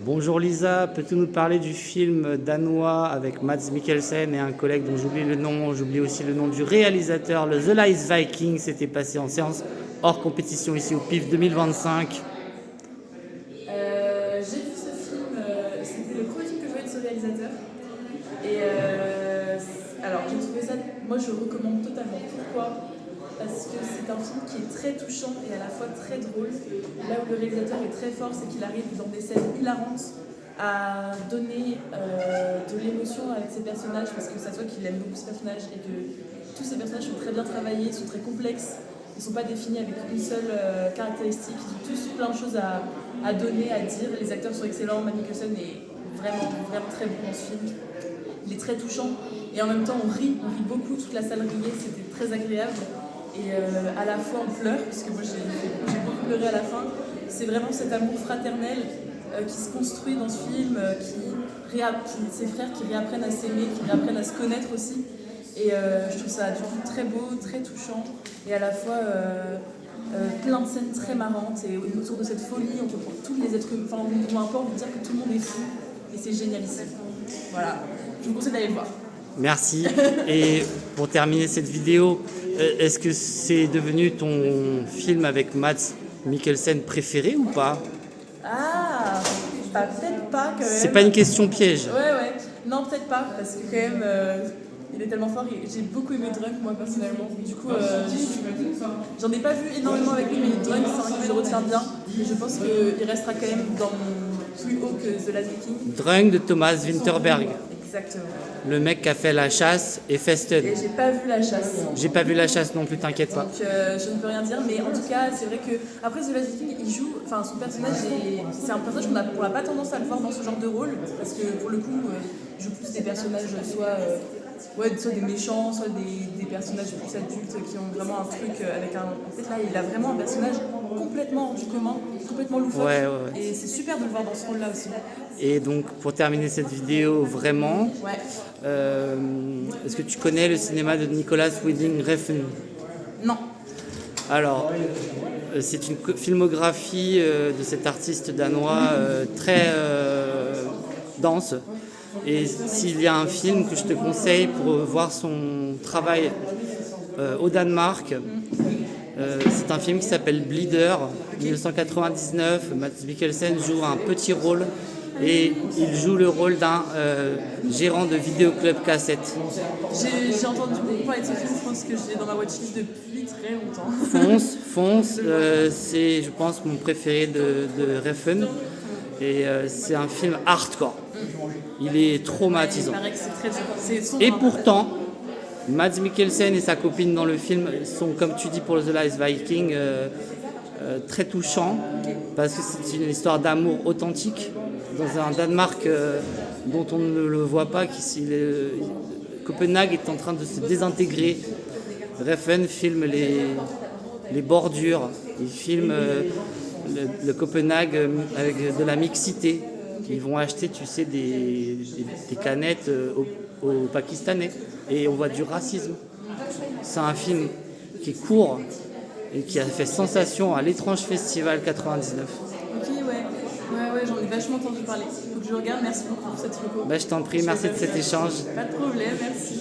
Bonjour Lisa, peux-tu nous parler du film danois avec Mads Mikkelsen et un collègue dont j'oublie le nom, j'oublie aussi le nom du réalisateur, le The Last Viking, c'était passé en séance hors compétition ici au PIF 2025. J'ai vu ce film, c'était le premier film que je voyais de ce réalisateur. Et alors j'ai trouvé ça, moi je recommande totalement. Pourquoi ? Parce que c'est un film qui est très touchant et à la fois très drôle. Là où le réalisateur est très fort, c'est qu'il arrive dans des scènes hilarantes à donner de l'émotion avec ses personnages, parce que ça se voit qu'il aime beaucoup ses personnages et que tous ces personnages sont très bien travaillés, sont très complexes. Ils ne sont pas définis avec une seule caractéristique, ils ont tous plein de choses à donner, à dire. Les acteurs sont excellents, Mads Mikkelsen est vraiment très bon dans ce film. Il est très touchant et en même temps on rit beaucoup, toute la salle riait, c'était très agréable. Et à la fois on pleure, parce que moi j'ai beaucoup pleuré à la fin. C'est vraiment cet amour fraternel qui se construit dans ce film, ces frères qui réapprennent à s'aimer, qui réapprennent à se connaître aussi. Et je trouve ça du coup très beau, très touchant, et à la fois plein de scènes très marrantes. Et autour de cette folie, on peut prendre tous les êtres humains, enfin on a un peu envie de dire que tout le monde est fou, et c'est génial ici. Voilà, je vous conseille d'aller le voir. Merci. Et pour terminer cette vidéo, est-ce que c'est devenu ton film avec Mads Mikkelsen préféré ou pas? Ah, bah, peut-être pas quand même. C'est pas une question piège. Ouais. Non, peut-être pas, parce que quand même, il est tellement fort. J'ai beaucoup aimé Drunk, moi, personnellement. Du coup, j'en ai pas vu énormément avec lui, mais Drunk, c'est un que je retiens bien. Et je pense qu'il restera quand même dans mon plus haut que The Last Viking. Drunk de Thomas Vinterberg. Exactement. Le mec qui a fait La Chasse et Festen. Et j'ai pas vu La Chasse. J'ai pas vu La Chasse non plus, t'inquiète pas. Donc je ne peux rien dire, mais en tout cas, c'est vrai que après The Last Viking, il joue, enfin son personnage, c'est un personnage qu'on n'a pas tendance à le voir dans ce genre de rôle, parce que pour le coup, il joue plus des personnages soit des méchants, soit des personnages plus adultes qui ont vraiment un truc avec un. En fait, là, il a vraiment un personnage complètement hors du commun, complètement loufoque. Ouais. Et c'est super de le voir dans ce rôle-là aussi. Et donc, pour terminer cette vidéo, vraiment, est-ce que tu connais le cinéma de Nicolas Winding Refn? Non. Alors, c'est une filmographie de cet artiste danois très dense. Et s'il y a un film que je te conseille pour voir son travail au Danemark, c'est un film qui s'appelle Bleeder, 1999. Mads Mikkelsen joue un petit rôle et il joue le rôle d'un gérant de vidéoclub cassette. J'ai entendu beaucoup parler de ce film, je pense que je l'ai dans ma watchlist depuis très longtemps. Fonce, c'est je pense mon préféré de Refn. Et c'est un film hardcore. Il est traumatisant. Il paraît que c'est très dur. Et pourtant, Mads Mikkelsen et sa copine dans le film sont, comme tu dis pour The Last Viking, très touchants, parce que c'est une histoire d'amour authentique dans un Danemark dont on ne le voit pas. Copenhague est en train de se désintégrer. Refn filme les bordures, il filme le Copenhague avec de la mixité. Ils vont acheter, tu sais, des canettes aux Pakistanais. Et on voit du racisme. C'est un film qui est court et qui a fait sensation à l'étrange festival 99. Ok, ouais, j'en ai vachement entendu parler. Faut que je regarde, merci beaucoup pour cette reco. Je t'en prie, merci de cet échange. Pas de problème, merci.